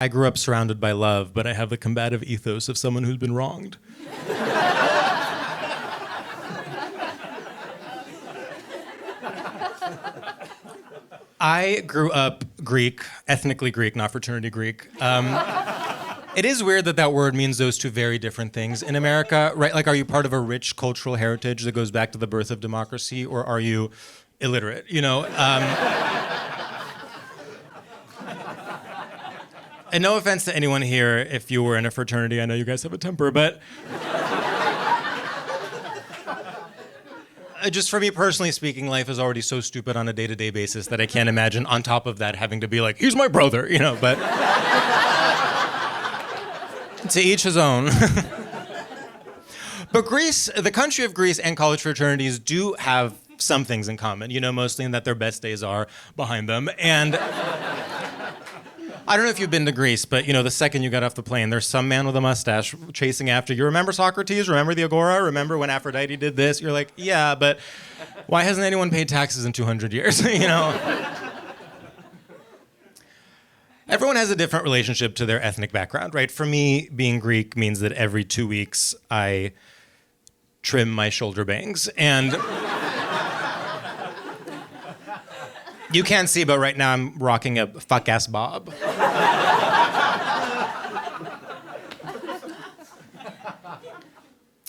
I grew up surrounded by love, but I have the combative ethos of someone who's been wronged. I grew up Greek, ethnically Greek, not fraternity Greek. It is weird that that word means those two very different things in America, right? Like, are you part of a rich cultural heritage that goes back to the birth of democracy, or are you illiterate? You know. And no offense to anyone here if you were in a fraternity. I know you guys have a temper, but just for me personally speaking, life is already so stupid on a day-to-day basis that I can't imagine on top of that having to be like, he's my brother, you know, but to each his own. But Greece, the country of Greece and college fraternities do have some things in common, you know, mostly in that their best days are behind them. And I don't know if you've been to Greece, but, you know, the second you got off the plane, there's some man with a mustache chasing after you. Remember Socrates? Remember the Agora? Remember when Aphrodite did this? You're like, yeah, but why hasn't anyone paid taxes in 200 years, you know? Everyone has a different relationship to their ethnic background, right? For me, being Greek means that every 2 weeks I trim my shoulder bangs. And you can't see, but right now I'm rocking a fuck-ass bob.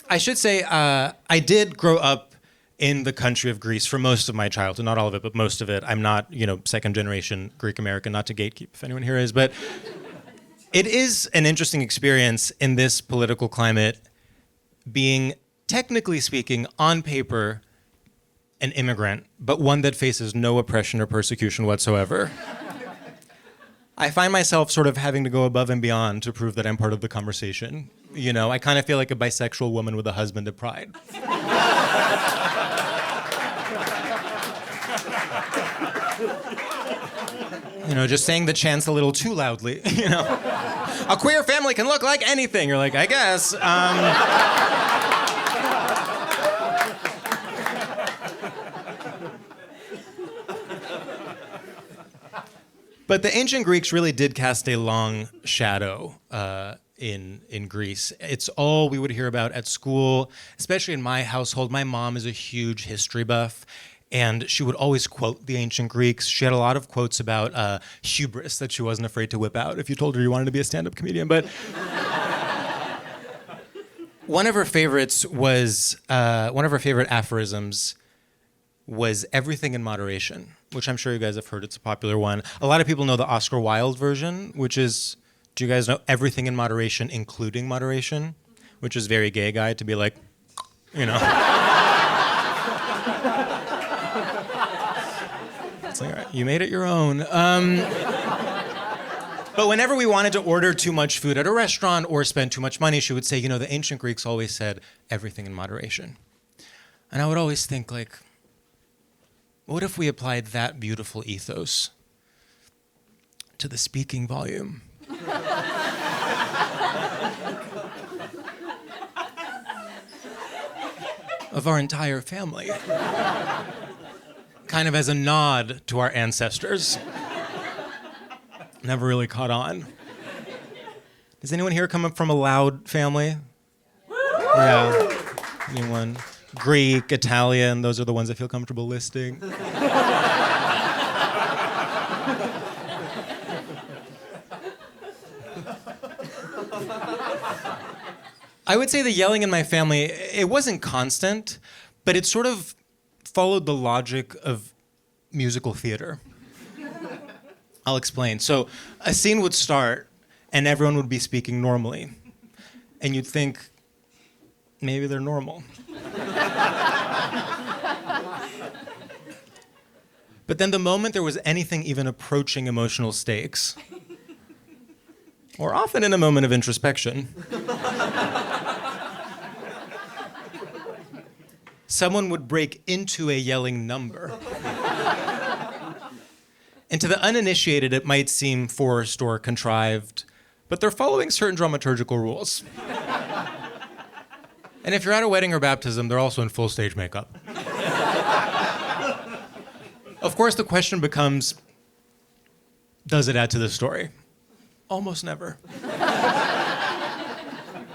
I should say I did grow up in the country of Greece for most of my childhood. Not all of it, but most of it. I'm not, you know, second-generation Greek-American, not to gatekeep if anyone here is, but it is an interesting experience in this political climate being, technically speaking, on paper, an immigrant, but one that faces no oppression or persecution whatsoever. I find myself sort of having to go above and beyond to prove that I'm part of the conversation. You know, I kind of feel like a bisexual woman with a husband at Pride. You know, just saying the chants a little too loudly, you know. A queer family can look like anything. You're like, I guess. But the ancient Greeks really did cast a long shadow in Greece. It's all we would hear about at school, especially in my household. My mom is a huge history buff, and she would always quote the ancient Greeks. She had a lot of quotes about hubris that she wasn't afraid to whip out if you told her you wanted to be a stand-up comedian. But one of her favorites was, one of her favorite aphorisms was everything in moderation, which I'm sure you guys have heard. It's a popular one. A lot of people know the Oscar Wilde version, which is, do you guys know everything in moderation, including moderation? Which is very gay guy to be like, you know. It's like, all right, you made it your own. But whenever we wanted to order too much food at a restaurant or spend too much money, she would say, you know, the ancient Greeks always said everything in moderation. And I would always think, like, what if we applied that beautiful ethos to the speaking volume? Of our entire family. Kind of as a nod to our ancestors. Never really caught on. Does anyone here come up from a loud family? Yeah. Anyone? Greek, Italian, those are the ones I feel comfortable listing. I would say the yelling in my family, it wasn't constant, but it sort of followed the logic of musical theater. I'll explain. So a scene would start and everyone would be speaking normally. And you'd think, maybe they're normal. But then the moment there was anything even approaching emotional stakes, or often in a moment of introspection, someone would break into a yelling number. And to the uninitiated, it might seem forced or contrived, but they're following certain dramaturgical rules. And if you're at a wedding or baptism, they're also in full stage makeup. Of course, the question becomes, does it add to the story? Almost never.